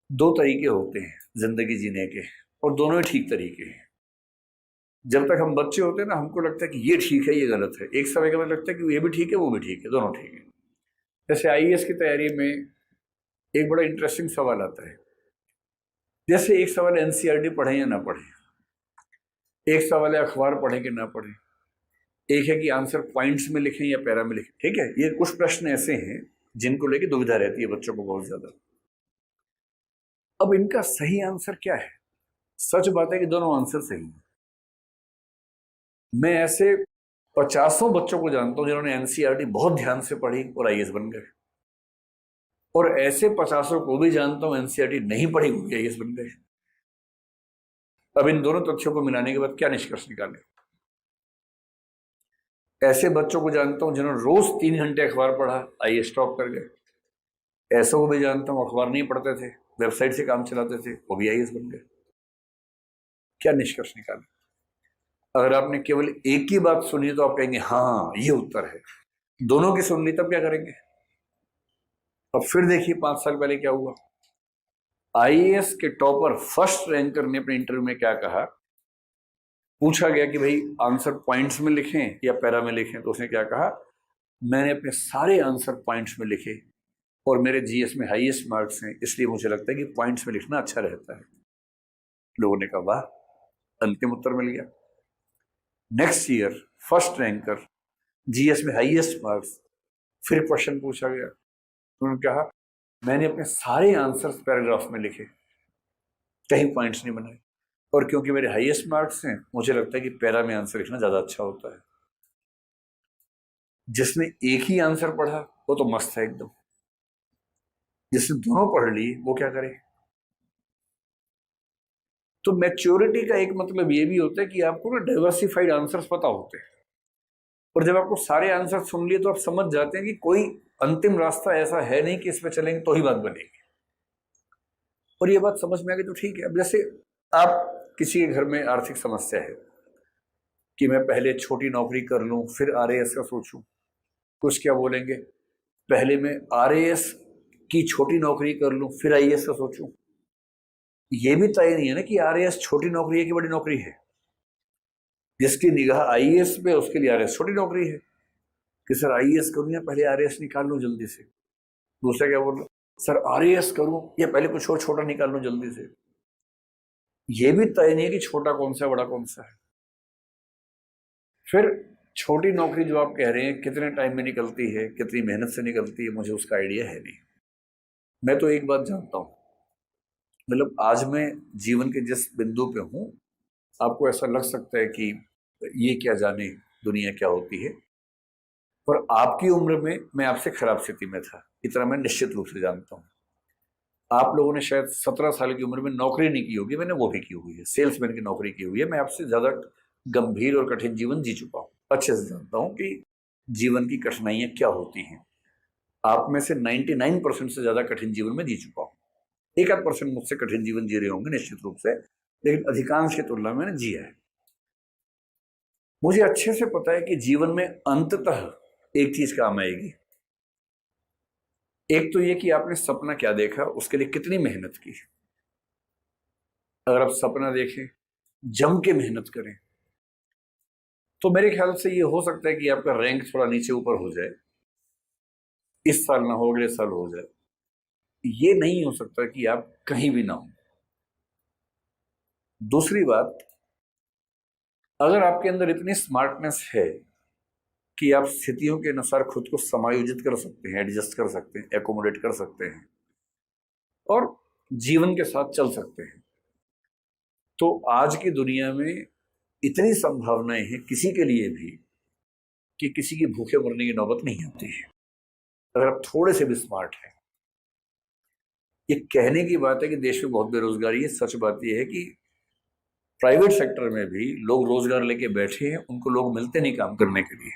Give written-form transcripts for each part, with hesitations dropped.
दो तरीके होते हैं जिंदगी जीने के, और दोनों ही ठीक तरीके हैं। जब तक हम बच्चे होते हैं ना, हमको लगता है कि ये ठीक है ये गलत है, एक समय के बाद लगता है कि ये भी ठीक है वो भी ठीक है, दोनों ठीक है। जैसे आईएएस की तैयारी में एक बड़ा इंटरेस्टिंग सवाल आता है। जैसे एक सवाल एनसीईआरटी पढ़े या ना पढ़े, एक सवाल है अखबार पढ़े कि ना पढ़े, एक है कि आंसर पॉइंट्स में लिखें या पैरा में लिखें। ठीक है, ये कुछ प्रश्न ऐसे हैं जिनको लेके दुविधा रहती है बच्चों को बहुत ज्यादा। अब इनका सही आंसर क्या है? सच बात है कि दोनों आंसर सही हैं। मैं ऐसे पचासों बच्चों को जानता हूं जिन्होंने एनसीईआरटी बहुत ध्यान से पढ़ी और आईएएस बन गए, और ऐसे पचासों को भी जानता हूं एनसीईआरटी नहीं पढ़ी वो भी आईएएस बन गए। अब इन दोनों तथ्यों को मिलाने के बाद क्या निष्कर्ष निकाले? ऐसे बच्चों को जानता हूं जिन्होंने रोज 3 घंटे अखबार पढ़ा, आईएएस टॉप कर गए। ऐसों को भी जानता हूं अखबार नहीं पढ़ते थे, वेबसाइट से काम चलाते थे, वो भी आईएएस बन गए। क्या निष्कर्ष निकाले? अगर आपने केवल एक ही बात सुनी तो आप कहेंगे हाँ ये उत्तर है। दोनों की सुन ली तब क्या करेंगे? अब फिर देखिए 5 साल पहले क्या हुआ। आईएएस के टॉपर फर्स्ट रैंकर ने अपने इंटरव्यू में क्या कहा? पूछा गया कि भाई आंसर पॉइंट्स में लिखें या पैरा में लिखें, तो उसने क्या कहा? मैंने अपने सारे आंसर पॉइंट्स में लिखे और मेरे जीएस में हाईएस्ट मार्क्स हैं, इसलिए मुझे लगता है कि पॉइंट्स में लिखना अच्छा रहता है। लोगों ने कहा वाह, अंतिम उत्तर मिल गया। Next year first ranker, GS में हाईएस्ट मार्क्स, फिर क्वेश्चन पूछा गया, उन्होंने कहा मैंने अपने सारे आंसर्स पैराग्राफ में लिखे, कहीं पॉइंट्स नहीं बनाए, और क्योंकि मेरे हाईएस्ट मार्क्स हैं मुझे लगता है कि पैरा में आंसर लिखना ज्यादा अच्छा होता है। जिसने एक ही आंसर पढ़ा वो तो मस्त है एकदम, जिसने दोनों पढ़ ली वो क्या करे? तो मैच्योरिटी का एक मतलब ये भी होता है कि आपको ना डाइवर्सिफाइड आंसर्स पता होते हैं, और जब आपको सारे आंसर सुन लिए तो आप समझ जाते हैं कि कोई अंतिम रास्ता ऐसा है नहीं कि इसमें चलेंगे तो ही बात बनेगी। और ये बात समझ में आ गई तो ठीक है। अब जैसे आप किसी के घर में आर्थिक समस्या है कि मैं पहले छोटी नौकरी कर लूं फिर आरएएस का सोचूं, कुछ क्या बोलेंगे पहले मैं आरएएस की छोटी नौकरी कर लूं फिर आईएएस का सोचूं। ये भी तय नहीं है ना कि आरएएस छोटी नौकरी है कि बड़ी नौकरी है। जिसकी निगाह आईएएस पे उसके लिए आरएएस छोटी नौकरी है कि सर आईएएस करूं या पहले आरएएस निकाल लूं जल्दी से। दूसरा क्या बोल रहा, सर आरएएस करूं या पहले कुछ और छोटा निकाल लूं जल्दी से। ये भी तय नहीं है कि छोटा कौन सा बड़ा कौन सा है। फिर छोटी नौकरी जो आप कह रहे हैं कितने टाइम में निकलती है, कितनी मेहनत से निकलती है, मुझे उसका आइडिया है नहीं। मैं तो एक बात जानता हूं, मतलब आज मैं जीवन के जिस बिंदु पे हूं, आपको ऐसा लग सकता है कि ये क्या जाने दुनिया क्या होती है, पर आपकी उम्र में मैं आपसे खराब स्थिति में था, इतना मैं निश्चित रूप से जानता हूं। आप लोगों ने शायद 17 साल की उम्र में नौकरी नहीं की होगी, मैंने वो भी की हुई है, सेल्समैन की नौकरी की हुई है। मैं आपसे ज्यादा गंभीर और कठिन जीवन जी चुका हूं, अच्छे से जानता हूं कि जीवन की कठिनाइयां क्या होती हैं। आप में से 99% से ज्यादा कठिन जीवन में जी चुका हूं। 1% मुझसे कठिन जीवन जी रहे होंगे निश्चित रूप से, लेकिन अधिकांश की तुलना में मैंने जिया है। मुझे अच्छे से पता है कि जीवन में अंततः एक चीज काम आएगी। एक तो ये कि आपने सपना क्या देखा, उसके लिए कितनी मेहनत की। अगर आप सपना देखें, जम के मेहनत करें, तो मेरे ख्याल से ये हो सकता है कि आपका रैंक थोड़ा नीचे ऊपर हो जाए, इस साल ना हो अगले साल हो जाए। ये नहीं हो सकता कि आप कहीं भी ना हो। दूसरी बात, अगर आपके अंदर इतनी स्मार्टनेस है कि आप स्थितियों के अनुसार खुद को समायोजित कर सकते हैं, एडजस्ट कर सकते हैं, एकोमोडेट कर सकते हैं और जीवन के साथ चल सकते हैं, तो आज की दुनिया में इतनी संभावनाएं हैं किसी के लिए भी कि किसी की भूखे मरने की नौबत नहीं आती है, अगर आप थोड़े से भी स्मार्ट हैं। ये कहने की बात है कि देश में बहुत बेरोजगारी है, सच बात यह है कि प्राइवेट सेक्टर में भी लोग रोजगार लेके बैठे हैं, उनको लोग मिलते नहीं काम करने के लिए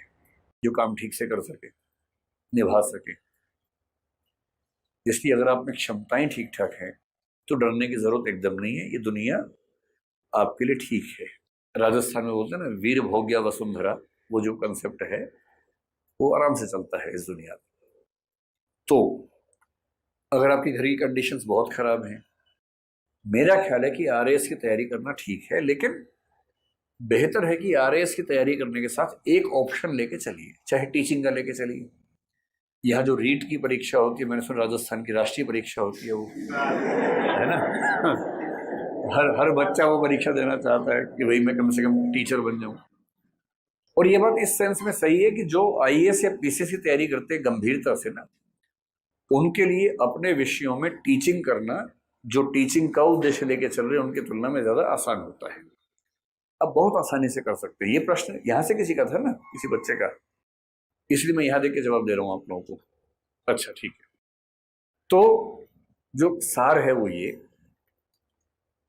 जो काम ठीक से कर सके, निभा सके। इसलिए अगर आप में क्षमताएं ठीक ठाक हैं तो डरने की जरूरत एकदम नहीं है, ये दुनिया आपके लिए ठीक है। राजस्थान में बोलते हैं ना वीर भोग्या वसुंधरा, वो जो कंसेप्ट है वो आराम से चलता है इस दुनिया में। तो अगर आपकी घर की कंडीशंस बहुत खराब हैं, मेरा ख्याल है कि आरएएस की तैयारी करना ठीक है, लेकिन बेहतर है कि आरएएस की तैयारी करने के साथ एक ऑप्शन लेके चलिए, चाहे टीचिंग का लेके चलिए। यहाँ जो रीट की परीक्षा होती है, मैंने सुना राजस्थान की राष्ट्रीय परीक्षा होती है वो, है ना। हर हर बच्चा वो परीक्षा देना चाहता है कि भाई मैं कम से कम टीचर बन जाऊं। और ये बात इस सेंस में सही है कि जो आईएएस या पीसीएस की तैयारी करते हैं गंभीरता से ना, उनके लिए अपने विषयों में टीचिंग करना, जो टीचिंग का उद्देश्य लेके चल रहे हैं उनकी तुलना में ज्यादा आसान होता है। अब बहुत आसानी से कर सकते हैं। ये प्रश्न यहां से किसी का था ना, किसी बच्चे का, इसलिए मैं यहां देख के जवाब दे रहा हूं आप लोगों को। अच्छा ठीक है। तो जो सार है वो ये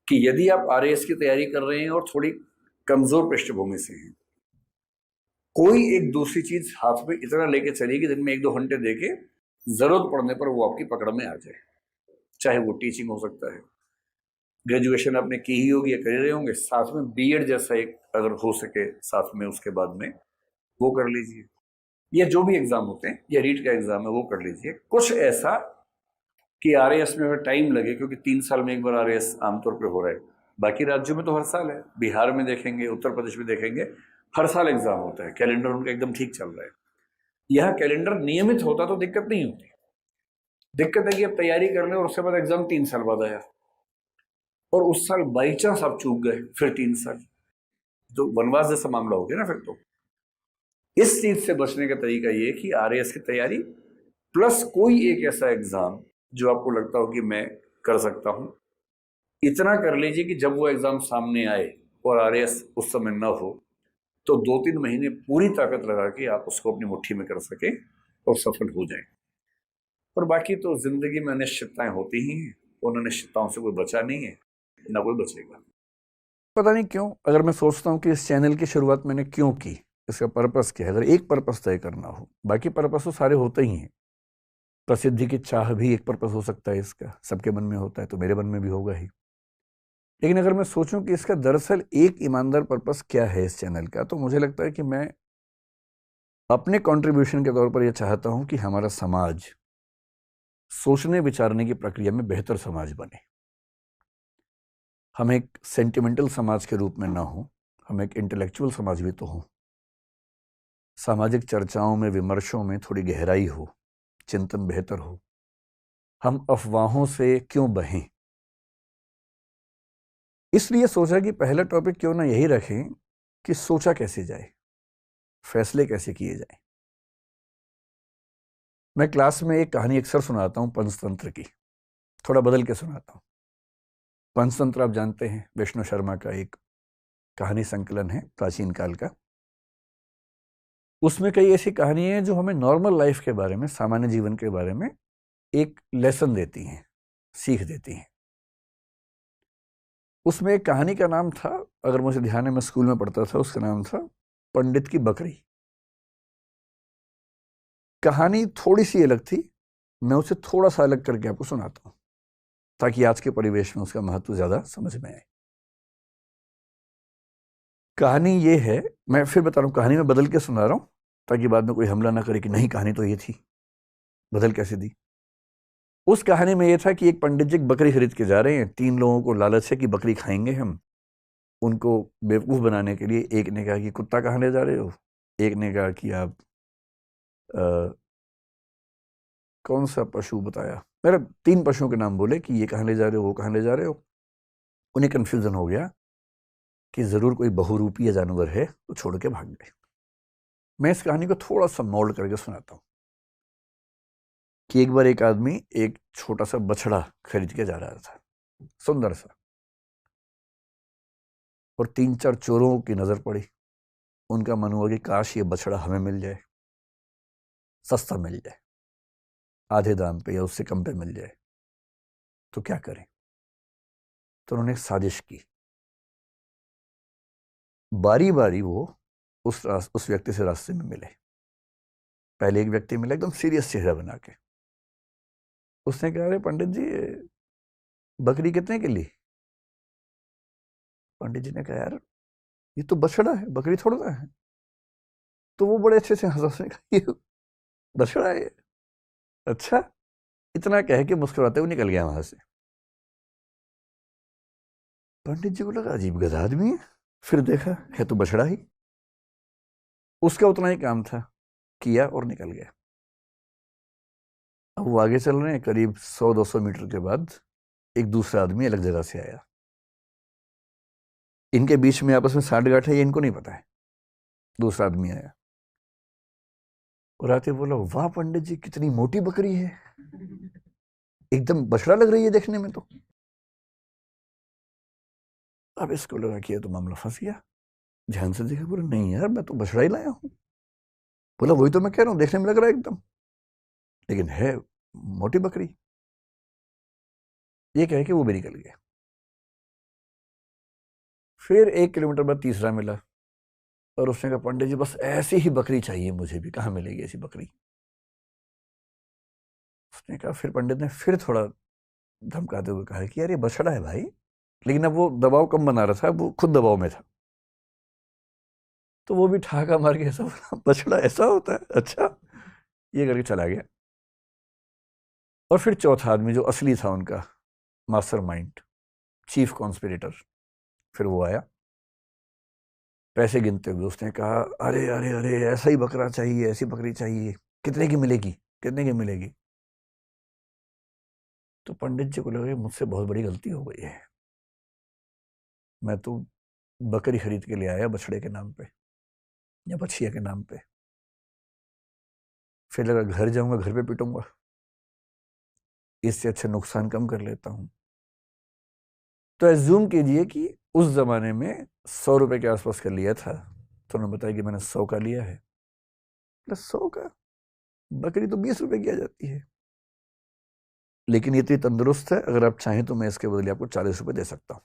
कि यदि आप आरएएस की तैयारी कर रहे हैं और थोड़ी कमजोर पृष्ठभूमि से हैं, कोई एक दूसरी चीज हाथ में इतना लेके चलिए कि दिन में 1-2 घंटे देके जरूरत पड़ने पर वो आपकी पकड़ में आ जाए। चाहे वो टीचिंग हो सकता है, ग्रेजुएशन आपने की ही होगी या कर रहे होंगे, साथ में बीएड जैसा एक अगर हो सके साथ में उसके बाद में वो कर लीजिए, या जो भी एग्जाम होते हैं या रीट का एग्जाम है वो कर लीजिए। कुछ ऐसा कि आरएएस में अगर टाइम लगे, क्योंकि 3 साल में एक बार आरएएस आमतौर पर हो रहा है। बाकी राज्यों में तो हर साल है, बिहार में देखेंगे, उत्तर प्रदेश में देखेंगे, हर साल एग्जाम होता है, कैलेंडर उनका एकदम ठीक चल रहा है। यहाँ कैलेंडर नियमित होता तो दिक्कत नहीं होती। दिक्कत है कि अब तैयारी कर लें और उसके बाद एग्जाम 3 साल बाद आया, और उस साल बाई चांस आप चूक गए, फिर 3 साल, तो वनवास जैसा मामला हो गया ना फिर तो। इस चीज से बचने का तरीका ये कि आरएएस की तैयारी प्लस कोई एक ऐसा एग्जाम जो आपको लगता हो कि मैं कर सकता हूं, इतना कर लीजिए कि जब वो एग्जाम सामने आए और आरएएस उस समय ना हो, तो 2-3 महीने पूरी ताकत लगा के आप उसको अपनी मुट्ठी में कर सके और सफल हो जाए। और बाकी तो जिंदगी में अनिश्चितताएं होती ही हैं, उन अनिश्चितताओं से कोई बचा नहीं है, ना कोई बचेगा। पता नहीं क्यों, अगर मैं सोचता हूँ कि इस चैनल की शुरुआत मैंने क्यों की, इसका पर्पस क्या है, अगर एक पर्पस तय करना हो, बाकी पर्पस तो सारे होते ही हैं। प्रसिद्धि की चाह भी एक पर्पस हो सकता है, इसका सबके मन में होता है, तो मेरे मन में भी होगा ही। लेकिन अगर मैं सोचूं कि इसका दरअसल एक ईमानदार पर्पस क्या है इस चैनल का, तो मुझे लगता है कि मैं अपने कंट्रीब्यूशन के तौर पर यह चाहता हूं कि हमारा समाज सोचने विचारने की प्रक्रिया में बेहतर समाज बने। हम एक सेंटिमेंटल समाज के रूप में ना हो, हम एक इंटेलेक्चुअल समाज भी तो हो। सामाजिक चर्चाओं में, विमर्शों में थोड़ी गहराई हो, चिंतन बेहतर हो। हम अफवाहों से क्यों बहें। इसलिए सोचा कि पहला टॉपिक क्यों ना यही रखें कि सोचा कैसे जाए, फैसले कैसे किए जाए। मैं क्लास में एक कहानी अक्सर सुनाता हूं पंचतंत्र की, थोड़ा बदल के सुनाता हूं। पंचतंत्र आप जानते हैं, विष्णु शर्मा का एक कहानी संकलन है प्राचीन काल का। उसमें कई ऐसी कहानियां हैं जो हमें नॉर्मल लाइफ के बारे में, सामान्य जीवन के बारे में एक लेसन देती हैं, सीख देती हैं। उसमें एक कहानी का नाम था, अगर मुझे ध्यान है, मैं स्कूल में पढ़ता था, उसका नाम था पंडित की बकरी। कहानी थोड़ी सी अलग थी, मैं उसे थोड़ा सा अलग करके आपको सुनाता हूं ताकि आज के परिवेश में उसका महत्व ज्यादा समझ में आए। कहानी ये है, मैं फिर बता रहा हूं, कहानी में बदल के सुना रहा हूं ताकि बाद में कोई हमला ना करे कि नहीं कहानी तो ये थी, बदल कैसे दी। उस कहानी में यह था कि एक पंडित जी बकरी खरीद के जा रहे हैं। 3 लोगों को लालच है कि बकरी खाएंगे हम। उनको बेवकूफ बनाने के लिए एक ने कहा कि कुत्ता कहाँ ले जा रहे हो, एक ने कहा कि आप कौन सा पशु बताया, मेरा 3 पशुओं के नाम बोले कि ये कहाँ ले जा रहे हो, वो कहाँ ले जा रहे हो। उन्हें कंफ्यूजन हो गया कि जरूर कोई बहुरूपीय जानवर है, तो छोड़ के भाग गए। मैं इस कहानी को थोड़ा सा मोल्ड करके सुनाता हूं कि एक बार एक आदमी एक छोटा सा बछड़ा खरीद के जा रहा था, सुंदर सा, और 3-4 चोरों की नजर पड़ी। उनका मन हुआ कि काश ये बछड़ा हमें मिल जाए, सस्ता मिल जाए, आधे दाम पे या उससे कम पे मिल जाए, तो क्या करें। तो उन्होंने एक साजिश की। बारी बारी वो उस व्यक्ति से रास्ते में मिले। पहले एक व्यक्ति मिला एकदम सीरियस चेहरा बना के। उसने कहा, अरे पंडित जी, बकरी कितने की ली। पंडित जी ने कहा, यार ये तो बछड़ा है, बकरी थोड़ा ना है। तो वो बड़े अच्छे से हंसा, उसने कहा ये बछड़ा है, अच्छा। इतना कह के मुस्कुराते हुए निकल गया वहां से। पंडित जी को लगा अजीब गधा आदमी है, फिर देखा है तो बछड़ा ही। उसका उतना ही काम था, किया और निकल गया। अब वो आगे चल रहे हैं, करीब 100-200 मीटर के बाद एक दूसरा आदमी अलग जगह से आया। इनके बीच में आपस में साठ-गांठ है, ये इनको नहीं पता है। दूसरा आदमी आया और आते बोला, वाह पंडित जी कितनी मोटी बकरी है, एकदम बछड़ा लग रही है देखने में तो। अब इसको लगा कि ये तो मामला फंस गया। ध्यान से देखा, बोला नहीं यार मैं तो बछड़ा ही लाया हूं। बोला वही तो मैं कह रहा हूं, देखने में लग रहा है एकदम, लेकिन है मोटी बकरी। ये कह के वो भी निकल गया। फिर 1 किलोमीटर बाद तीसरा मिला और उसने कहा, पंडित जी बस ऐसी ही बकरी चाहिए मुझे भी, कहाँ मिलेगी ऐसी बकरी। उसने कहा, फिर पंडित ने फिर थोड़ा धमकाते हुए कहा कि यार ये बछड़ा है भाई, लेकिन अब वो दबाव कम बना रहा था, वो खुद दबाव में था। तो वो भी ठहाका मार के ऐसा बोला, बछड़ा ऐसा होता है, अच्छा, ये करके चला गया। और फिर चौथा आदमी जो असली था उनका मास्टरमाइंड, चीफ कॉन्स्पिरेटर, फिर वो आया पैसे गिनते हुए। उसने कहा, अरे अरे अरे ऐसा ही बकरा चाहिए, ऐसी बकरी चाहिए, कितने की मिलेगी, कितने की मिलेगी। तो पंडित जी को लगा मुझसे बहुत बड़ी गलती हो गई है, मैं तो बकरी खरीद के ले आया बछड़े के नाम पे या बछिया के नाम पे। फिर लगा घर जाऊंगा घर पे पिटूंगा, इससे अच्छा नुकसान कम कर लेता हूं। तो एज्यूम कीजिए कि उस जमाने में 100 रुपए के आसपास का लिया था, तो उन्होंने बताया कि मैंने 100 का लिया है। 100 का, बकरी तो 20 रुपए की आ जाती है, लेकिन ये तो तंदुरुस्त है, अगर आप चाहें तो मैं इसके बदले आपको 40 रुपए दे सकता हूं।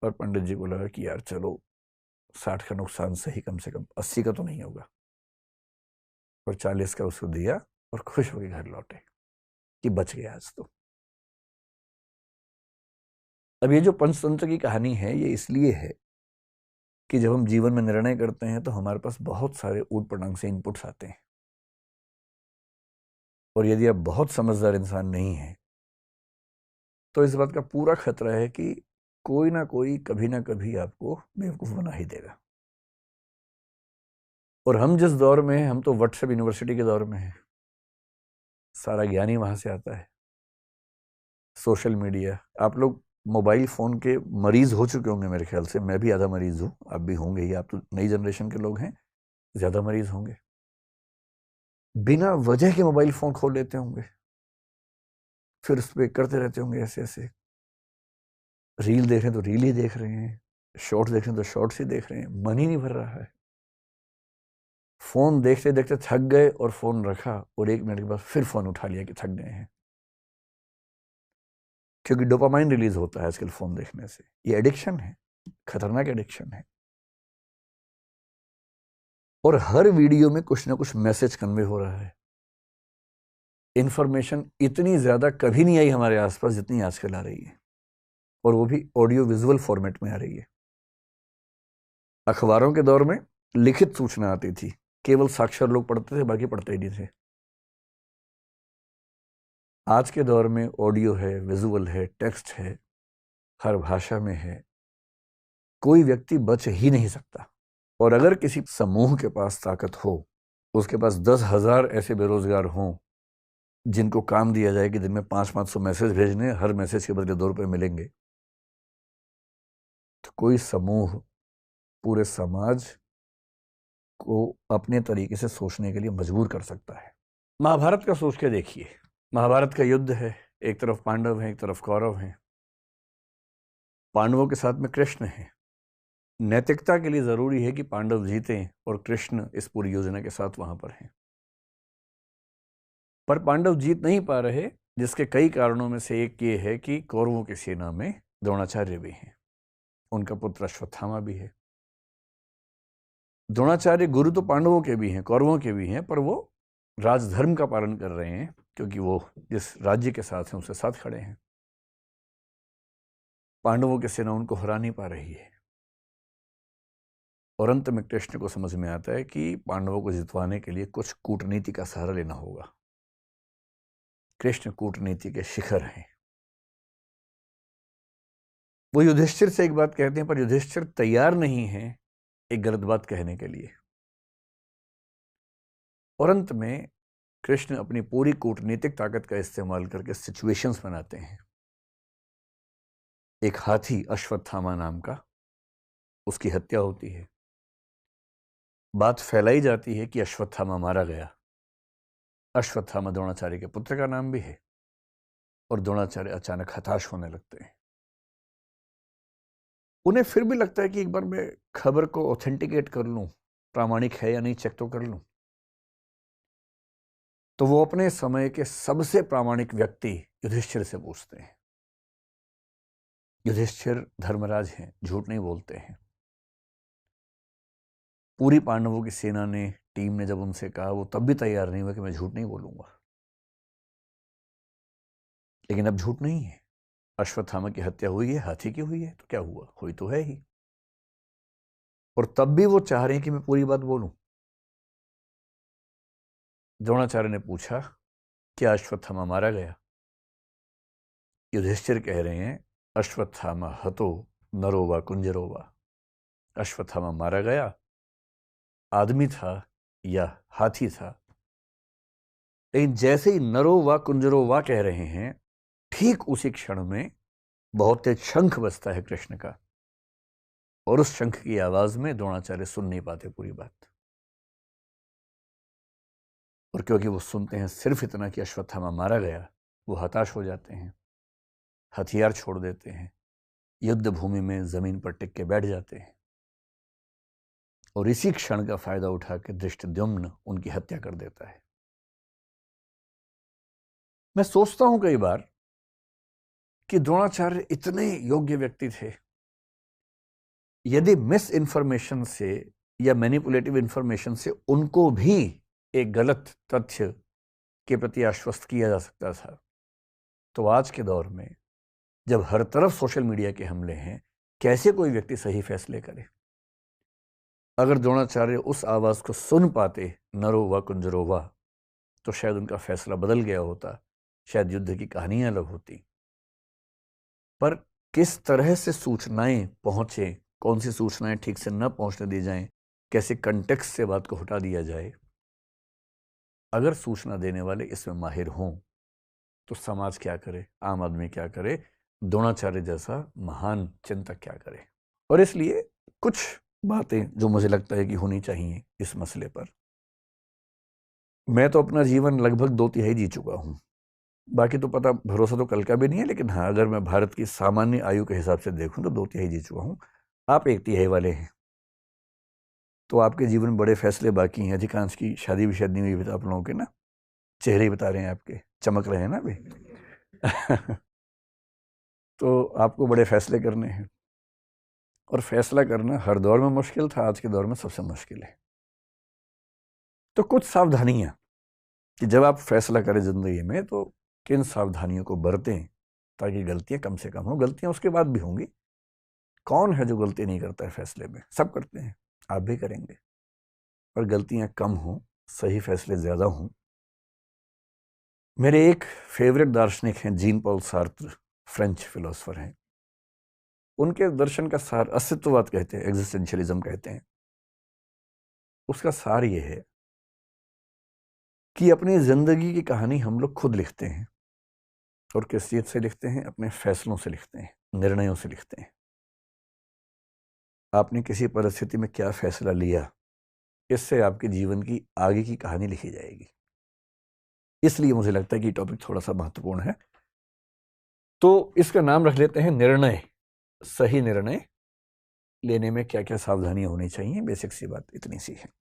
और पंडित जी को लगा कि यार चलो 60 का नुकसान सही, कम से कम 80 का तो नहीं होगा। और 40 का उसको दिया और खुश होकर घर लौटे कि बच गया आज तो। अब ये जो पंचतंत्र की कहानी है, ये इसलिए है कि जब हम जीवन में निर्णय करते हैं तो हमारे पास बहुत सारे ऊट पटांग से इनपुट्स आते हैं, और यदि आप बहुत समझदार इंसान नहीं हैं तो इस बात का पूरा खतरा है कि कोई ना कोई कभी ना कभी आपको बेवकूफ बना ही देगा। और हम जिस दौर में हैं, हम तो व्हाट्सएप यूनिवर्सिटी के दौर में हैं, सारा ज्ञान ही वहां से आता है। सोशल मीडिया, आप लोग मोबाइल फोन के मरीज हो चुके होंगे मेरे ख्याल से, मैं भी आधा मरीज हूं, आप भी होंगे ही, आप तो नई जनरेशन के लोग हैं, ज्यादा मरीज होंगे। बिना वजह के मोबाइल फोन खोल लेते होंगे, फिर उस पर करते रहते होंगे ऐसे ऐसे। रील देख रहे हैं तो रील ही देख रहे हैं, शॉर्ट्स देख रहे हैं तो शॉर्ट्स ही देख रहे हैं, मन ही नहीं भर रहा है। फोन देखते देखते थक गए और फोन रखा, और 1 मिनट के बाद फिर फोन उठा लिया कि थक गए हैं, क्योंकि डोपामाइन रिलीज होता है आजकल फोन देखने से। ये एडिक्शन है, खतरनाक एडिक्शन है। और हर वीडियो में कुछ ना कुछ मैसेज कन्वे हो रहा है। इंफॉर्मेशन इतनी ज्यादा कभी नहीं आई हमारे आसपास जितनी आजकल आ रही है, और वो भी ऑडियो विजुअल फॉर्मेट में आ रही है। अखबारों के दौर में लिखित सूचना आती थी, केवल साक्षर लोग पढ़ते थे, बाकी पढ़ते ही नहीं थे। आज के दौर में ऑडियो है, विजुअल है, टेक्स्ट है, हर भाषा में है, कोई व्यक्ति बच ही नहीं सकता। और अगर किसी समूह के पास ताकत हो, उसके पास 10,000 ऐसे बेरोजगार हों जिनको काम दिया जाए कि दिन में 500-500 मैसेज भेजने, हर मैसेज के बदले 2 रुपए मिलेंगे, तो कोई समूह पूरे समाज को अपने तरीके से सोचने के लिए मजबूर कर सकता है। महाभारत का सोच के देखिए, महाभारत का युद्ध है, एक तरफ पांडव हैं, एक तरफ कौरव हैं। पांडवों के साथ में कृष्ण है। नैतिकता के लिए जरूरी है कि पांडव जीतें और कृष्ण इस पूरी योजना के साथ वहां पर हैं। पर पांडव जीत नहीं पा रहे, जिसके कई कारणों में से एक ये है कि कौरवों की सेना में द्रोणाचार्य भी हैं, उनका पुत्र अश्वत्थामा भी है। द्रोणाचार्य गुरु तो पांडवों के भी हैं, कौरवों के भी हैं, पर वो राजधर्म का पालन कर रहे हैं, क्योंकि वो जिस राज्य के साथ हैं उसके साथ खड़े हैं। पांडवों की सेना उनको हरा नहीं पा रही है, और अंत में कृष्ण को समझ में आता है कि पांडवों को जितवाने के लिए कुछ कूटनीति का सहारा लेना होगा। कृष्ण कूटनीति के शिखर हैं। वो युधिष्ठिर से एक बात कहते हैं, पर युधिष्ठिर तैयार नहीं है एक गलत बात कहने के लिए। और अंत में कृष्ण अपनी पूरी कूटनीतिक ताकत का इस्तेमाल करके सिचुएशंस बनाते हैं। एक हाथी अश्वत्थामा नाम का, उसकी हत्या होती है। बात फैलाई जाती है कि अश्वत्थामा मारा गया। अश्वत्थामा द्रोणाचार्य के पुत्र का नाम भी है। और द्रोणाचार्य अचानक हताश होने लगते हैं। उन्हें फिर भी लगता है कि एक बार मैं खबर को ऑथेंटिकेट कर लूं, प्रामाणिक है या नहीं चेक तो कर लूं। तो वो अपने समय के सबसे प्रामाणिक व्यक्ति युधिष्ठिर से पूछते हैं। युधिष्ठिर धर्मराज हैं, झूठ नहीं बोलते हैं। पूरी पांडवों की सेना ने, टीम ने जब उनसे कहा, वो तब भी तैयार नहीं हुआ कि मैं झूठ नहीं बोलूंगा। लेकिन अब झूठ नहीं है। अश्वत्थामा की हत्या हुई है, हाथी की हुई है, तो क्या हुआ, हुई तो है ही। और तब भी वो चाह रहे हैं कि मैं पूरी बात बोलूं। द्रोणाचार्य ने पूछा, क्या अश्वत्थामा मारा गया? युधिष्ठिर कह रहे हैं, अश्वत्थामा हतो नरो वा कुंजरो वा। अश्वत्थामा मारा गया, आदमी था या हाथी था। लेकिन जैसे ही नरो वा कुंजरो वा कह रहे हैं, ठीक उसी क्षण में बहुत तेज शंख बजता है कृष्ण का। और उस शंख की आवाज में द्रोणाचार्य सुन नहीं पाते पूरी बात। और क्योंकि वो सुनते हैं सिर्फ इतना कि अश्वत्थामा मारा गया, वो हताश हो जाते हैं, हथियार छोड़ देते हैं, युद्ध भूमि में जमीन पर टिक के बैठ जाते हैं। और इसी क्षण का फायदा उठा के धृष्टद्युम्न उनकी हत्या कर देता है। मैं सोचता हूं कई बार कि द्रोणाचार्य इतने योग्य व्यक्ति थे, यदि मिस इंफॉर्मेशन से या मैनिपुलेटिव इंफॉर्मेशन से उनको भी एक गलत तथ्य के प्रति आश्वस्त किया जा सकता था, तो आज के दौर में जब हर तरफ सोशल मीडिया के हमले हैं, कैसे कोई व्यक्ति सही फैसले करे? अगर द्रोणाचार्य उस आवाज को सुन पाते, नरो वा कुंजरो वा, तो शायद उनका फैसला बदल गया होता, शायद युद्ध की कहानियां अलग होती। पर किस तरह से सूचनाएं पहुंचे, कौन सी सूचनाएं ठीक से न पहुंचने दी जाएं, कैसे कंटेक्स्ट से बात को हटा दिया जाए, अगर सूचना देने वाले इसमें माहिर हों, तो समाज क्या करे, आम आदमी क्या करे, द्रोणाचार्य जैसा महान चिंतक क्या करे। और इसलिए कुछ बातें जो मुझे लगता है कि होनी चाहिए इस मसले पर। मैं तो अपना जीवन लगभग 2/3 जी चुका हूं, बाकी तो पता भरोसा तो कल का भी नहीं है, लेकिन हाँ, अगर मैं भारत की सामान्य आयु के हिसाब से देखूं तो 2/3 जी चुका हूं। आप 1/3 वाले हैं, तो आपके जीवन में बड़े फैसले बाकी हैं। अधिकांश की शादी भी शायद नहीं हुई आप लोगों के ना, चेहरे ही बता रहे हैं आपके, चमक रहे हैं ना अभी। तो आपको बड़े फैसले करने हैं, और फैसला करना हर दौर में मुश्किल था, आज के दौर में सबसे मुश्किल है। तो कुछ सावधानियां कि जब आप फैसला करें जिंदगी में, तो किन सावधानियों को बरतें ताकि गलतियां कम से कम हो। गलतियां उसके बाद भी होंगी, कौन है जो गलती नहीं करता है फैसले में? सब करते हैं, आप भी करेंगे। पर गलतियां कम हो, सही फैसले ज्यादा हों। मेरे एक फेवरेट दार्शनिक हैं, Jean Paul Sartre, French philosopher हैं। उनके दर्शन का सार अस्तित्ववाद कहते हैं, एग्जिस्टेंशियलिज्म कहते हैं। उसका सार ये है कि अपनी जिंदगी की कहानी हम लोग खुद लिखते हैं। और किस चीज से लिखते हैं? अपने फैसलों से लिखते हैं, निर्णयों से लिखते हैं। आपने किसी परिस्थिति में क्या फैसला लिया, इससे आपके जीवन की आगे की कहानी लिखी जाएगी। इसलिए मुझे लगता है कि टॉपिक थोड़ा सा महत्वपूर्ण है। तो इसका नाम रख लेते हैं निर्णय। सही निर्णय लेने में क्या क्या सावधानियां होनी चाहिए, बेसिक सी बात इतनी सी है।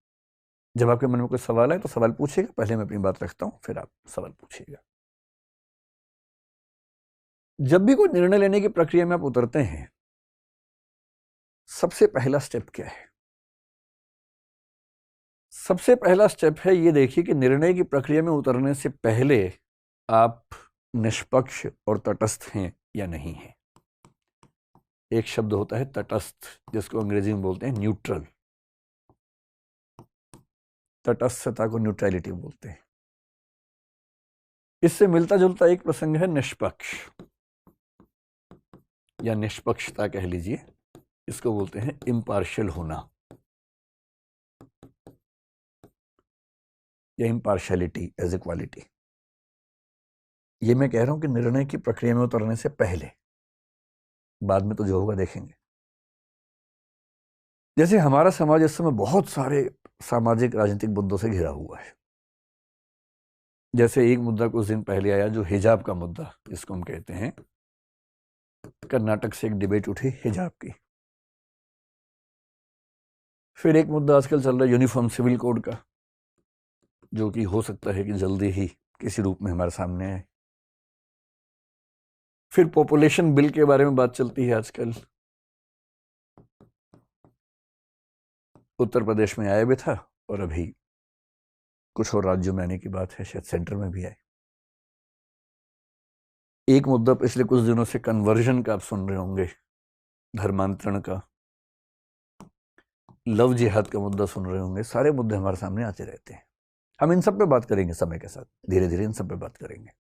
जब आपके मन में कोई सवाल है तो सवाल पूछिएगा, पहले मैं अपनी बात रखता हूं, फिर आप सवाल पूछिएगा। जब भी कोई निर्णय लेने की प्रक्रिया में आप उतरते हैं, सबसे पहला स्टेप क्या है? सबसे पहला स्टेप है ये देखिए कि निर्णय की प्रक्रिया में उतरने से पहले आप निष्पक्ष और तटस्थ हैं या नहीं हैं। एक शब्द होता है तटस्थ, जिसको अंग्रेजी में बोलते हैं न्यूट्रल। तटस्थता को न्यूट्रलिटी बोलते हैं। इससे मिलता जुलता एक प्रसंग है निष्पक्ष। या निष्पक्षता कह लीजिए, इसको बोलते हैं इम्पार्शियल होना या इम्पार्शियलिटी एज ए क्वालिटी। ये मैं कह रहा हूं कि निर्णय की प्रक्रिया में उतरने से पहले, बाद में तो जो होगा देखेंगे। जैसे हमारा समाज इस समय बहुत सारे सामाजिक राजनीतिक मुद्दों से घिरा हुआ है। जैसे एक मुद्दा कुछ दिन पहले आया, जो हिजाब का मुद्दा जिसको हम कहते हैं, कर्नाटक से एक डिबेट उठी हिजाब की। फिर एक मुद्दा आजकल चल रहा है यूनिफॉर्म सिविल कोड का, जो कि हो सकता है कि जल्दी ही किसी रूप में हमारे सामने आए। फिर पॉपुलेशन बिल के बारे में बात चलती है आजकल। उत्तर प्रदेश में आया भी था और अभी कुछ और राज्यों में आने की बात है, शायद सेंटर में भी आए। एक मुद्दा पिछले कुछ दिनों से कन्वर्जन का आप सुन रहे होंगे, धर्मांतरण का। लव जिहाद का मुद्दा सुन रहे होंगे। सारे मुद्दे हमारे सामने आते रहते हैं। हम इन सब पे बात करेंगे समय के साथ, धीरे धीरे इन सब पे बात करेंगे।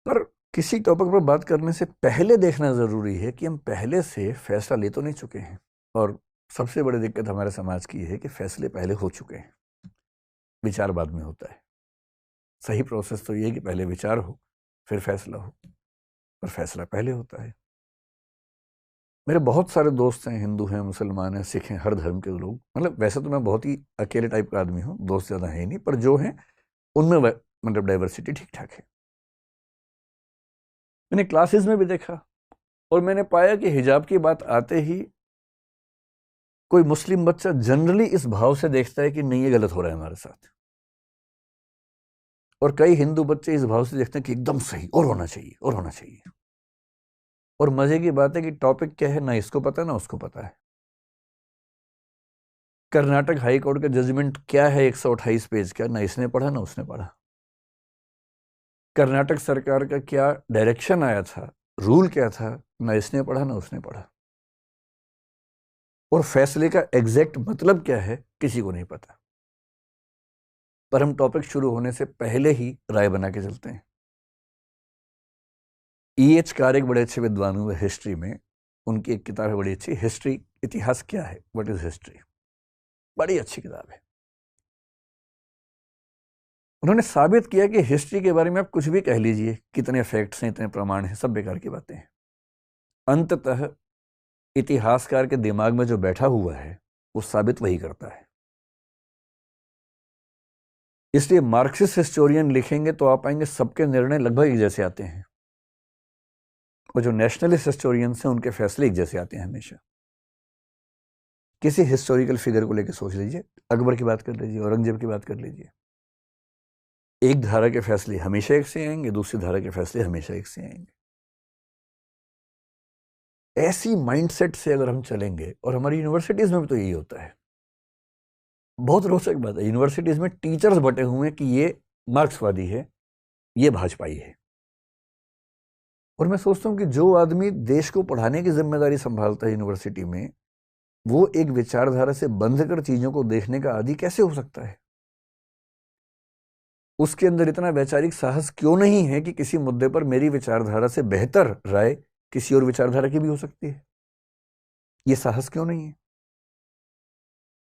पर किसी टॉपिक पर बात करने से पहले देखना जरूरी है कि हम पहले से फैसला ले तो नहीं चुके हैं। और सबसे बड़ी दिक्कत हमारे समाज की है कि फैसले पहले हो चुके हैं, विचार बाद में होता है। सही प्रोसेस तो ये है कि पहले विचार हो फिर फैसला हो, और फैसला पहले होता है। मेरे बहुत सारे दोस्त हैं, हिंदू हैं, मुसलमान हैं, सिख हैं, हर धर्म के लोग। मतलब वैसे तो मैं बहुत ही अकेले टाइप का आदमी हूँ, दोस्त ज़्यादा है ही नहीं, पर जो हैं उनमें मतलब डाइवर्सिटी ठीक ठाक है। मैंने क्लासेस में भी देखा और मैंने पाया कि हिजाब की बात आते ही कोई मुस्लिम बच्चा जनरली इस भाव से देखता है कि नहीं ये गलत हो रहा है हमारे साथ, और कई हिंदू बच्चे इस भाव से देखते हैं कि एकदम सही, और होना चाहिए और होना चाहिए। और मजे की बात है कि टॉपिक क्या है ना इसको पता ना उसको पता है। कर्नाटक हाई कोर्ट का जजमेंट क्या है 128 पेज का, ना इसने पढ़ा ना उसने पढ़ा। कर्नाटक सरकार का क्या डायरेक्शन आया था, रूल क्या था, ना इसने पढ़ा ना उसने पढ़ा। और फैसले का एग्जैक्ट मतलब क्या है किसी को नहीं पता। पर हम टॉपिक शुरू होने से पहले ही राय बना के चलते हैं। E.H. कारक बड़े अच्छे विद्वान हुए हिस्ट्री में, उनकी एक किताब है बड़ी अच्छी, हिस्ट्री, इतिहास क्या है, व्हाट इज हिस्ट्री। बड़ी अच्छी किताब है। उन्होंने साबित किया कि हिस्ट्री के बारे में आप कुछ भी कह लीजिए, कितने फैक्ट्स हैं, इतने प्रमाण हैं, सब बेकार की बातें हैं। अंततः इतिहासकार के दिमाग में जो बैठा हुआ है वो साबित वही करता है। इसलिए मार्क्सिस्ट हिस्टोरियन लिखेंगे तो आप पाएंगे सबके निर्णय लगभग एक जैसे आते हैं, और जो नेशनलिस्ट हिस्टोरियंस हैं उनके फैसले एक जैसे आते हैं हमेशा। किसी हिस्टोरिकल फिगर को लेकर सोच लीजिए, अकबर की बात कर लीजिए, औरंगजेब की बात कर लीजिए। एक धारा के फैसले हमेशा एक से आएंगे, दूसरी धारा के फैसले हमेशा एक से आएंगे। ऐसी माइंडसेट से अगर हम चलेंगे, और हमारी यूनिवर्सिटीज में भी तो यही होता है। बहुत रोचक बात है, यूनिवर्सिटीज में टीचर्स बटे हुए हैं कि ये मार्क्सवादी है, ये भाजपाई है। और मैं सोचता हूं कि जो आदमी देश को पढ़ाने की जिम्मेदारी संभालता है यूनिवर्सिटी में, वो एक विचारधारा से बंध कर चीजों को देखने का आदी कैसे हो सकता है? उसके अंदर इतना वैचारिक साहस क्यों नहीं है कि किसी मुद्दे पर मेरी विचारधारा से बेहतर राय किसी और विचारधारा की भी हो सकती है? ये साहस क्यों नहीं है?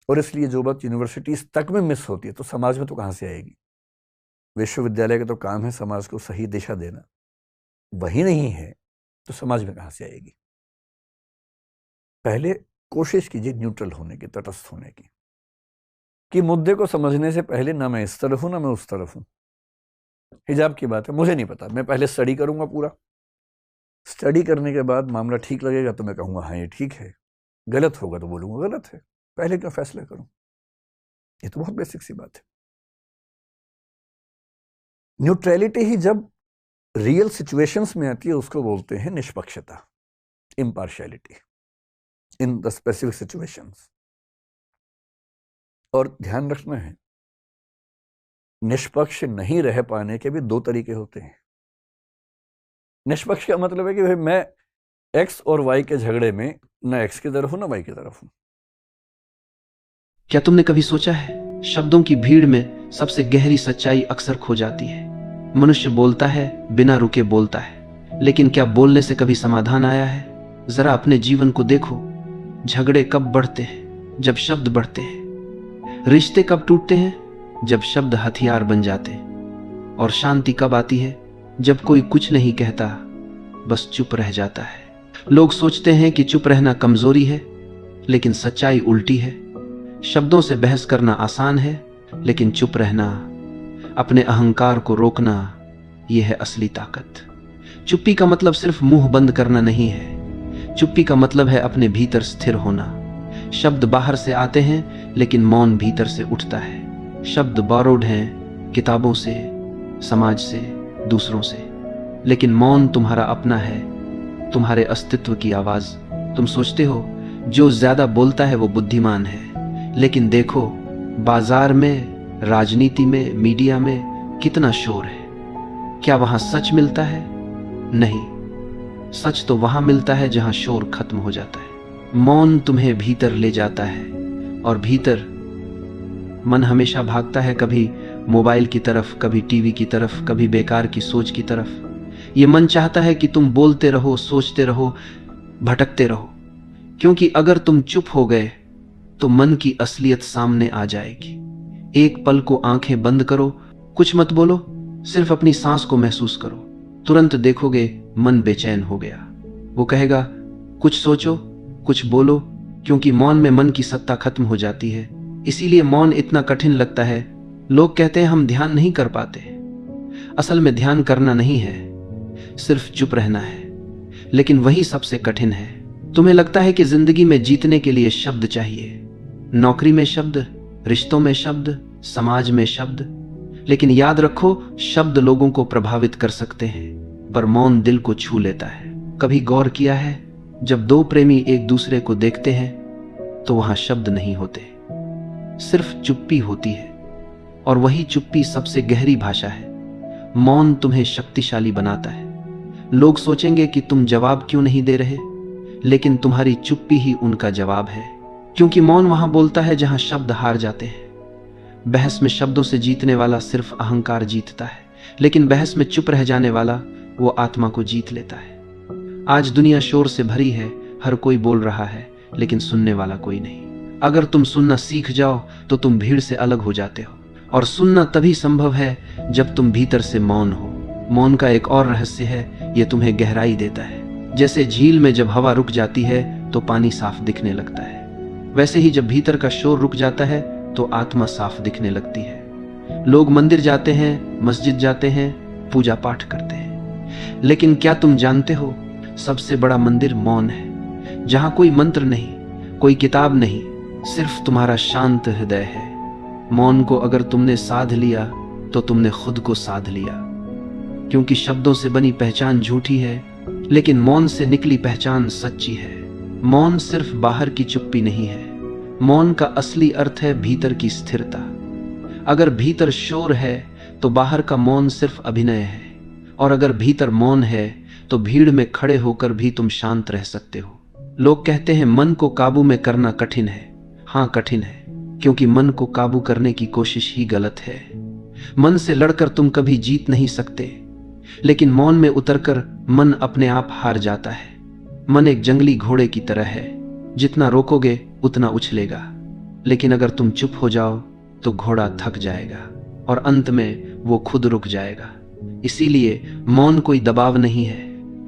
और इसलिए जो बात यूनिवर्सिटीज तक में मिस होती है तो समाज में तो कहां से आएगी? विश्वविद्यालय का तो काम है समाज को सही दिशा देना, वही नहीं है तो समाज में कहां से आएगी? पहले कोशिश कीजिए न्यूट्रल होने की, तटस्थ होने की, कि मुद्दे को समझने से पहले ना मैं इस तरफ हूं ना मैं उस तरफ हूं। हिजाब की बात है, मुझे नहीं पता, मैं पहले स्टडी करूंगा पूरा। स्टडी करने के बाद मामला ठीक लगेगा तो मैं कहूंगा हाँ ये ठीक है, गलत होगा तो बोलूंगा गलत है। पहले क्यों फैसला करूं? ये तो बहुत बेसिक सी बात है। न्यूट्रलिटी ही जब रियल सिचुएशंस में आती है उसको बोलते हैं निष्पक्षता, impartiality in the specific situations. और ध्यान रखना है, निष्पक्ष नहीं रह पाने के भी दो तरीके होते हैं। निष्पक्ष का मतलब है कि भाई मैं एक्स और वाई के झगड़े में ना एक्स की तरफ हूं ना वाई की तरफ हूं। क्या तुमने कभी सोचा है, शब्दों की भीड़ में सबसे गहरी सच्चाई अक्सर खो जाती है। मनुष्य बोलता है, बिना रुके बोलता है, लेकिन क्या बोलने से कभी समाधान आया है? जरा अपने जीवन को देखो। झगड़े कब बढ़ते हैं? जब शब्द बढ़ते हैं। रिश्ते कब टूटते हैं? जब शब्द हथियार बन जाते हैं। और शांति कब आती है? जब कोई कुछ नहीं कहता, बस चुप रह जाता है। लोग सोचते हैं कि चुप रहना कमजोरी है, लेकिन सच्चाई उल्टी है। शब्दों से बहस करना आसान है, लेकिन चुप रहना, अपने अहंकार को रोकना, यह है असली ताकत। चुप्पी का मतलब सिर्फ मुंह बंद करना नहीं है। चुप्पी का मतलब है अपने भीतर स्थिर होना। शब्द बाहर से आते हैं, लेकिन मौन भीतर से उठता है। शब्द बोरोड हैं, किताबों से, समाज से, दूसरों से, लेकिन मौन तुम्हारा अपना है, तुम्हारे अस्तित्व की आवाज। तुम सोचते हो जो ज्यादा बोलता है वो बुद्धिमान है, लेकिन देखो बाजार में, राजनीति में, मीडिया में कितना शोर है। क्या वहां सच मिलता है? नहीं, सच तो वहां मिलता है जहां शोर खत्म हो जाता है। मौन तुम्हें भीतर ले जाता है, और भीतर मन हमेशा भागता है, कभी मोबाइल की तरफ, कभी टीवी की तरफ, कभी बेकार की सोच की तरफ। ये मन चाहता है कि तुम बोलते रहो, सोचते रहो, भटकते रहो, क्योंकि अगर तुम चुप हो गए तो मन की असलियत सामने आ जाएगी। एक पल को आंखें बंद करो, कुछ मत बोलो, सिर्फ अपनी सांस को महसूस करो। तुरंत देखोगे मन बेचैन हो गया। वो कहेगा कुछ सोचो, कुछ बोलो, क्योंकि मौन में मन की सत्ता खत्म हो जाती है। इसीलिए मौन इतना कठिन लगता है। लोग कहते हैं हम ध्यान नहीं कर पाते। असल में ध्यान करना नहीं है, सिर्फ चुप रहना है, लेकिन वही सबसे कठिन है। तुम्हें लगता है कि जिंदगी में जीतने के लिए शब्द चाहिए, नौकरी में शब्द, रिश्तों में शब्द, समाज में शब्द, लेकिन याद रखो शब्द लोगों को प्रभावित कर सकते हैं, पर मौन दिल को छू लेता है। कभी गौर किया है, जब दो प्रेमी एक दूसरे को देखते हैं तो वहां शब्द नहीं होते, सिर्फ चुप्पी होती है, और वही चुप्पी सबसे गहरी भाषा है। मौन तुम्हें शक्तिशाली बनाता है। लोग सोचेंगे कि तुम जवाब क्यों नहीं दे रहे, लेकिन तुम्हारी चुप्पी ही उनका जवाब है, क्योंकि मौन वहां बोलता है जहां शब्द हार जाते हैं। बहस में शब्दों से जीतने वाला सिर्फ अहंकार जीतता है, लेकिन बहस में चुप रह जाने वाला वो आत्मा को जीत लेता है। आज दुनिया शोर से भरी है, हर कोई बोल रहा है, लेकिन सुनने वाला कोई नहीं। अगर तुम सुनना सीख जाओ तो तुम भीड़ से अलग हो जाते हो, और सुनना तभी संभव है जब तुम भीतर से मौन हो। मौन का एक और रहस्य है, ये तुम्हें गहराई देता है। जैसे झील में जब हवा रुक जाती है तो पानी साफ दिखने लगता है, वैसे ही जब भीतर का शोर रुक जाता है तो आत्मा साफ दिखने लगती है। लोग मंदिर जाते हैं, मस्जिद जाते हैं, पूजा पाठ करते हैं, लेकिन क्या तुम जानते हो सबसे बड़ा मंदिर मौन है, जहां कोई मंत्र नहीं, कोई किताब नहीं, सिर्फ तुम्हारा शांत हृदय है। मौन को अगर तुमने साध लिया तो तुमने खुद को साध लिया, क्योंकि शब्दों से बनी पहचान झूठी है, लेकिन मौन से निकली पहचान सच्ची है। मौन सिर्फ बाहर की चुप्पी नहीं है, मौन का असली अर्थ है भीतर की स्थिरता। अगर भीतर शोर है तो बाहर का मौन सिर्फ अभिनय है, और अगर भीतर मौन है तो भीड़ में खड़े होकर भी तुम शांत रह सकते हो। लोग कहते हैं मन को काबू में करना कठिन है। हाँ, कठिन है, क्योंकि मन को काबू करने की कोशिश ही गलत है। मन से लड़कर तुम कभी जीत नहीं सकते, लेकिन मौन में उतरकर मन अपने आप हार जाता है। मन एक जंगली घोड़े की तरह है, जितना रोकोगे उतना उछलेगा, लेकिन अगर तुम चुप हो जाओ तो घोड़ा थक जाएगा और अंत में वो खुद रुक जाएगा। इसीलिए मौन कोई दबाव नहीं है,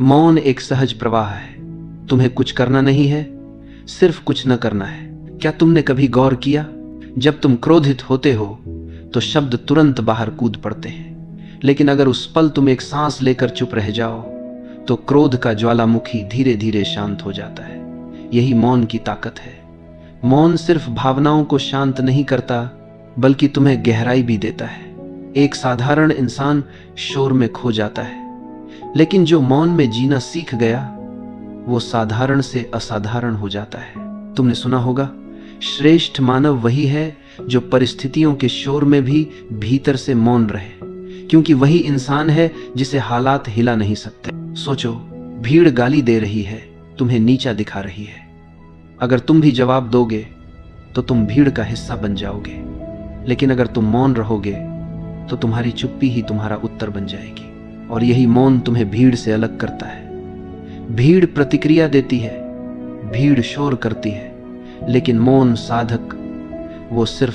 मौन एक सहज प्रवाह है। तुम्हें कुछ करना नहीं है, सिर्फ कुछ न करना है। क्या तुमने कभी गौर किया, जब तुम क्रोधित होते हो तो शब्द तुरंत बाहर कूद पड़ते हैं, लेकिन अगर उस पल तुम एक सांस लेकर चुप रह जाओ तो क्रोध का ज्वालामुखी धीरे धीरे शांत हो जाता है। यही मौन की ताकत है। मौन सिर्फ भावनाओं को शांत नहीं करता, बल्कि तुम्हें गहराई भी देता है। एक साधारण इंसान शोर में खो जाता है, लेकिन जो मौन में जीना सीख गया वो साधारण से असाधारण हो जाता है। तुमने सुना होगा, श्रेष्ठ मानव वही है जो परिस्थितियों के शोर में भी भीतर से मौन रहे, क्योंकि वही इंसान है जिसे हालात हिला नहीं सकते। सोचो, भीड़ गाली दे रही है, तुम्हें नीचा दिखा रही है। अगर तुम भी जवाब दोगे तो तुम भीड़ का हिस्सा बन जाओगे, लेकिन अगर तुम मौन रहोगे तो तुम्हारी चुप्पी ही तुम्हारा उत्तर बन जाएगी। और यही मौन तुम्हें भीड़ से अलग करता है। भीड़ प्रतिक्रिया देती है, भीड़ शोर करती है, लेकिन मौन साधक वो सिर्फ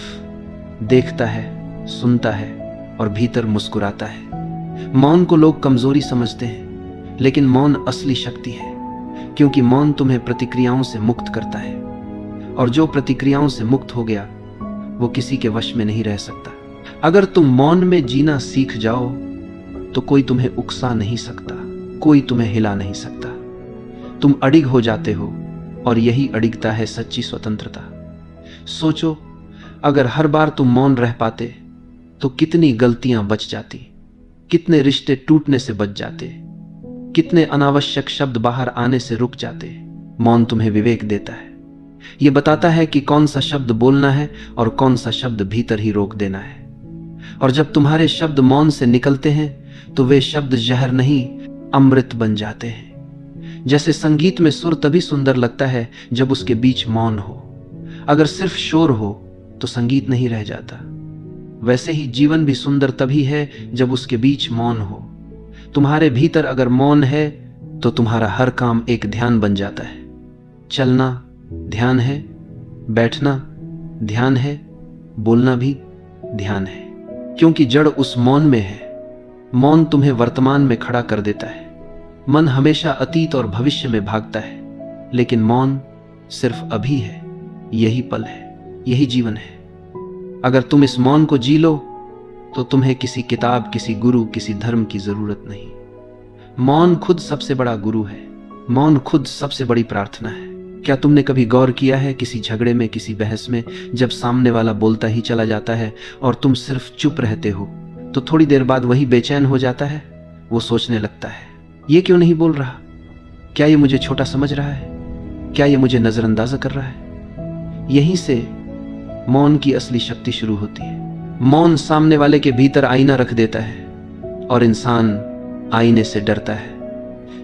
देखता है, सुनता है और भीतर मुस्कुराता है। मौन को लोग कमजोरी समझते हैं, लेकिन मौन असली शक्ति है, क्योंकि मौन तुम्हें प्रतिक्रियाओं से मुक्त करता है, और जो प्रतिक्रियाओं से मुक्त हो गया वो किसी के वश में नहीं रह सकता। अगर तुम मौन में जीना सीख जाओ तो कोई तुम्हें उकसा नहीं सकता, कोई तुम्हें हिला नहीं सकता। तुम अडिग हो जाते हो, और यही अडिगता है सच्ची स्वतंत्रता। सोचो, अगर हर बार तुम मौन रह पाते तो कितनी गलतियां बच जाती, कितने रिश्ते टूटने से बच जाते, कितने अनावश्यक शब्द बाहर आने से रुक जाते। मौन तुम्हें विवेक देता है, यह बताता है कि कौन सा शब्द बोलना है और कौन सा शब्द भीतर ही रोक देना है। और जब तुम्हारे शब्द मौन से निकलते हैं तो वे शब्द जहर नहीं, अमृत बन जाते हैं। जैसे संगीत में सुर तभी सुंदर लगता है जब उसके बीच मौन हो। अगर सिर्फ शोर हो तो संगीत नहीं रह जाता। वैसे ही जीवन भी सुंदर तभी है जब उसके बीच मौन हो। तुम्हारे भीतर अगर मौन है तो तुम्हारा हर काम एक ध्यान बन जाता है। चलना ध्यान है, बैठना ध्यान है, बोलना भी ध्यान है, क्योंकि जड़ उस मौन में है। मौन तुम्हें वर्तमान में खड़ा कर देता है। मन हमेशा अतीत और भविष्य में भागता है, लेकिन मौन सिर्फ अभी है। यही पल है, यही जीवन है। अगर तुम इस मौन को जी लो तो तुम्हें किसी किताब, किसी गुरु, किसी धर्म की जरूरत नहीं। मौन खुद सबसे बड़ा गुरु है। मौन खुद सबसे बड़ी प्रार्थना है। क्या तुमने कभी गौर किया है, किसी झगड़े में, किसी बहस में, जब सामने वाला बोलता ही चला जाता है और तुम सिर्फ चुप रहते हो, तो थोड़ी देर बाद वही बेचैन हो जाता है। वो सोचने लगता है, ये क्यों नहीं बोल रहा? क्या ये मुझे छोटा समझ रहा है? क्या ये मुझे नजरअंदाज कर रहा है? यहीं से मौन की असली शक्ति शुरू होती है। मौन सामने वाले के भीतर आईना रख देता है, और इंसान आईने से डरता है,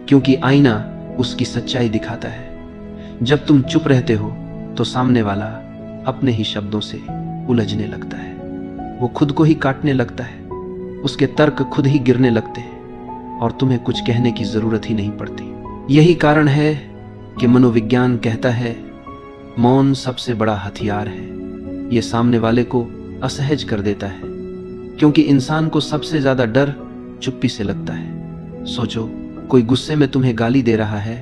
क्योंकि आईना उसकी सच्चाई दिखाता है। जब तुम चुप रहते हो तो सामने वाला अपने ही शब्दों से उलझने लगता है। वो खुद को ही काटने लगता है, उसके तर्क खुद ही गिरने लगते हैं, और तुम्हें कुछ कहने की जरूरत ही नहीं पड़ती। यही कारण है कि मनोविज्ञान कहता है मौन सबसे बड़ा हथियार है। ये सामने वाले को असहज कर देता है, क्योंकि इंसान को सबसे ज्यादा डर चुप्पी से लगता है। सोचो, कोई गुस्से में तुम्हें गाली दे रहा है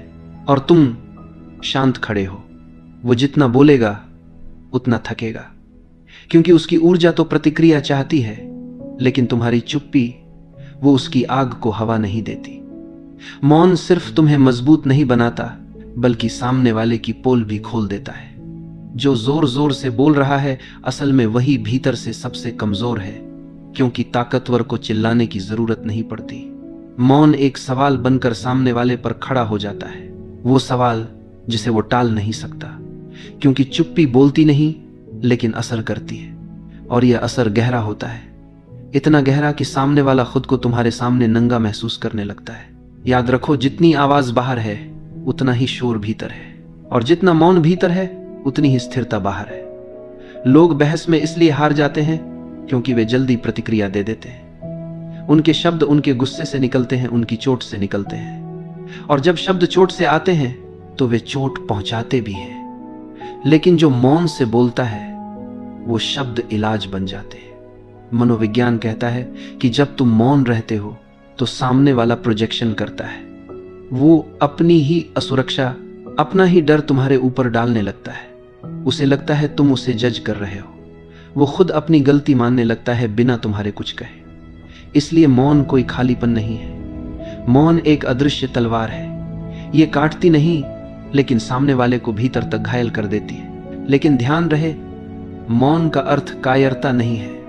और तुम शांत खड़े हो। वो जितना बोलेगा उतना थकेगा, क्योंकि उसकी ऊर्जा तो प्रतिक्रिया चाहती है, लेकिन तुम्हारी चुप्पी वो उसकी आग को हवा नहीं देती। मौन सिर्फ तुम्हें मजबूत नहीं बनाता, बल्कि सामने वाले की पोल भी खोल देता है। जो जोर जोर से बोल रहा है असल में वही भीतर से सबसे कमजोर है, क्योंकि ताकतवर को चिल्लाने की जरूरत नहीं पड़ती। मौन एक सवाल बनकर सामने वाले पर खड़ा हो जाता है, वो सवाल जिसे वो टाल नहीं सकता, क्योंकि चुप्पी बोलती नहीं लेकिन असर करती है, और यह असर गहरा होता है, इतना गहरा कि सामने वाला खुद को तुम्हारे सामने नंगा महसूस करने लगता है। याद रखो, जितनी आवाज बाहर है उतना ही शोर भीतर है, और जितना मौन भीतर है उतनी ही स्थिरता बाहर है। लोग बहस में इसलिए हार जाते हैं क्योंकि वे जल्दी प्रतिक्रिया दे देते हैं। उनके शब्द उनके गुस्से से निकलते हैं, उनकी चोट से निकलते हैं, और जब शब्द चोट से आते हैं तो वे चोट पहुंचाते भी हैं। लेकिन जो मौन से बोलता है वो शब्द इलाज बन जाते हैं। मनोविज्ञान कहता है कि जब तुम मौन रहते हो तो सामने वाला प्रोजेक्शन करता है। वो अपनी ही असुरक्षा, अपना ही डर तुम्हारे ऊपर डालने लगता है। उसे लगता है तुम उसे जज कर रहे हो। वो खुद अपनी गलती मानने लगता है बिना तुम्हारे कुछ कहे। इसलिए मौन कोई खालीपन नहीं है। मौन एक अदृश्य तलवार है। ये काटती नहीं, लेकिन सामने वाले को भीतर तक घायल कर देती है। लेकिन ध्यान रहे, मौन का अर्थ कायरता नहीं है।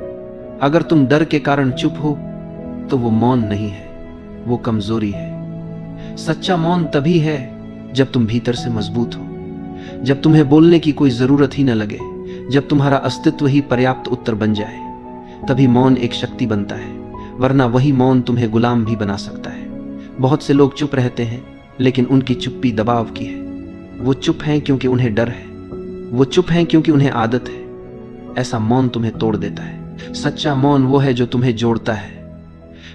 अगर तुम डर के कारण चुप हो तो वो मौन नहीं है, वो कमजोरी है। सच्चा मौन तभी है जब तुम भीतर से मजबूत हो, जब तुम्हें बोलने की कोई जरूरत ही न लगे, जब तुम्हारा अस्तित्व ही पर्याप्त उत्तर बन जाए, तभी मौन एक शक्ति बनता है। वरना वही मौन तुम्हें गुलाम भी बना सकता है। बहुत से लोग चुप रहते हैं, लेकिन उनकी चुप्पी दबाव की है। वो चुप हैं क्योंकि उन्हें डर है, वो चुप हैं क्योंकि उन्हें आदत है। ऐसा मौन तुम्हें तोड़ देता है। सच्चा मौन वो है जो तुम्हें जोड़ता है।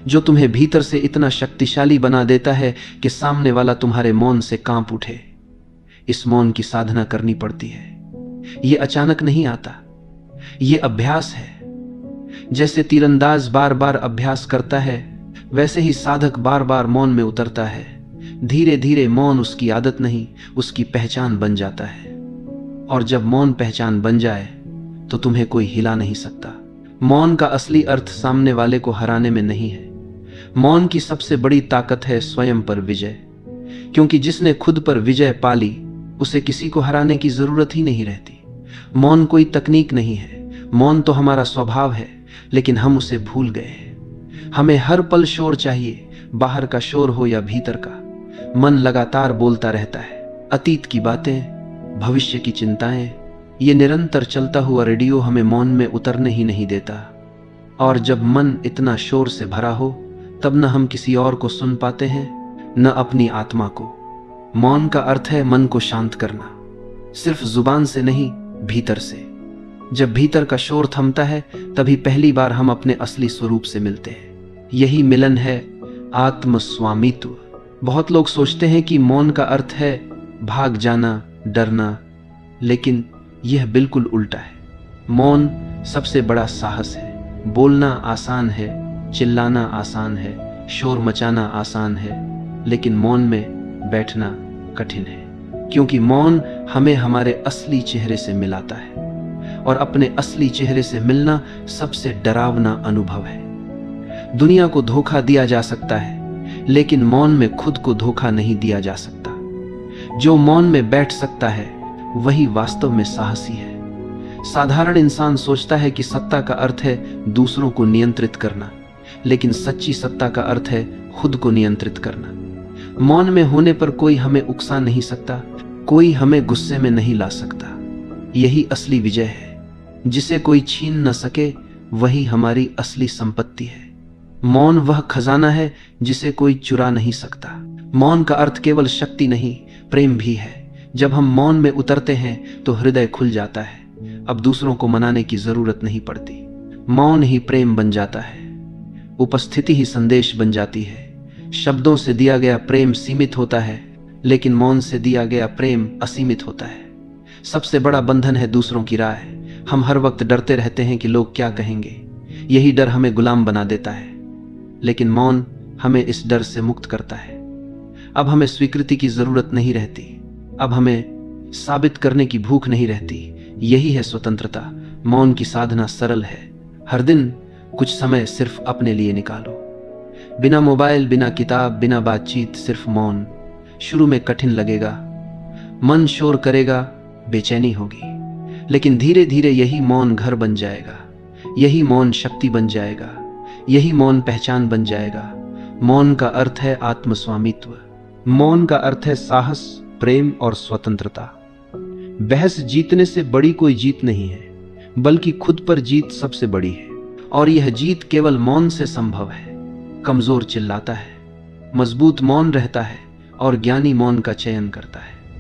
जो तुम्हें भीतर से इतना शक्तिशाली बना देता है कि सामने वाला तुम्हारे मौन से कांप उठे। इस मौन की साधना करनी पड़ती है। ये अचानक नहीं आता, ये अभ्यास है। जैसे तीरंदाज बार बार अभ्यास करता है, वैसे ही साधक बार बार मौन में उतरता है। धीरे धीरे मौन उसकी आदत नहीं, उसकी पहचान बन जाता है। और जब मौन पहचान बन जाए तो तुम्हें कोई हिला नहीं सकता। मौन का असली अर्थ सामने वाले को हराने में नहीं है। मौन की सबसे बड़ी ताकत है स्वयं पर विजय, क्योंकि जिसने खुद पर विजय पा ली उसे किसी को हराने की जरूरत ही नहीं रहती। मौन कोई तकनीक नहीं है, मौन तो हमारा स्वभाव है, लेकिन हम उसे भूल गए हैं। हमें हर पल शोर चाहिए, बाहर का शोर हो या भीतर का। मन लगातार बोलता रहता है, अतीत की बातें, भविष्य की चिंताएं। ये निरंतर चलता हुआ रेडियो हमें मौन में उतरने ही नहीं देता। और जब मन इतना शोर से भरा हो, तब न हम किसी और को सुन पाते हैं, न अपनी आत्मा को। मौन का अर्थ है मन को शांत करना, सिर्फ जुबान से नहीं, भीतर से। जब भीतर का शोर थमता है, तभी पहली बार हम अपने असली स्वरूप से मिलते हैं। यही मिलन है आत्म स्वामित्व। बहुत लोग सोचते हैं कि मौन का अर्थ है भाग जाना, डरना, लेकिन यह बिल्कुल उल्टा है। मौन सबसे बड़ा साहस है। बोलना आसान है, चिल्लाना आसान है, शोर मचाना आसान है, लेकिन मौन में बैठना कठिन है। क्योंकि मौन हमें हमारे असली चेहरे से मिलाता है, और अपने असली चेहरे से मिलना सबसे डरावना अनुभव है। दुनिया को धोखा दिया जा सकता है, लेकिन मौन में खुद को धोखा नहीं दिया जा सकता। जो मौन में बैठ सकता है वही वास्तव में साहसी है। साधारण इंसान सोचता है कि सत्ता का अर्थ है दूसरों को नियंत्रित करना, लेकिन सच्ची सत्ता का अर्थ है खुद को नियंत्रित करना। मौन में होने पर कोई हमें उकसा नहीं सकता, कोई हमें गुस्से में नहीं ला सकता। यही असली विजय है। जिसे कोई छीन न सके वही हमारी असली संपत्ति है। मौन वह खजाना है जिसे कोई चुरा नहीं सकता। मौन का अर्थ केवल शक्ति नहीं, प्रेम भी है। जब हम मौन में उतरते हैं तो हृदय खुल जाता है। अब दूसरों को मनाने की जरूरत नहीं पड़ती। मौन ही प्रेम बन जाता है, उपस्थिति ही संदेश बन जाती है। शब्दों से दिया गया प्रेम सीमित होता है, लेकिन मौन से दिया गया प्रेम असीमित होता है। सबसे बड़ा बंधन है दूसरों की राय। हम हर वक्त डरते रहते हैं कि लोग क्या कहेंगे। यही डर हमें गुलाम बना देता है, लेकिन मौन हमें इस डर से मुक्त करता है। अब हमें स्वीकृति की जरूरत नहीं रहती, अब हमें साबित करने की भूख नहीं रहती। यही है स्वतंत्रता। मौन की साधना सरल है। हर दिन कुछ समय सिर्फ अपने लिए निकालो, बिना मोबाइल, बिना किताब, बिना बातचीत, सिर्फ मौन। शुरू में कठिन लगेगा, मन शोर करेगा, बेचैनी होगी, लेकिन धीरे धीरे यही मौन घर बन जाएगा। यही मौन शक्ति बन जाएगा, यही मौन पहचान बन जाएगा। मौन का अर्थ है आत्मस्वामित्व। मौन का अर्थ है साहस, प्रेम और स्वतंत्रता। बहस जीतने से बड़ी कोई जीत नहीं है, बल्कि खुद पर जीत सबसे बड़ी है। और यह जीत केवल मौन से संभव है। कमजोर चिल्लाता है, मजबूत मौन रहता है, और ज्ञानी मौन का चयन करता है।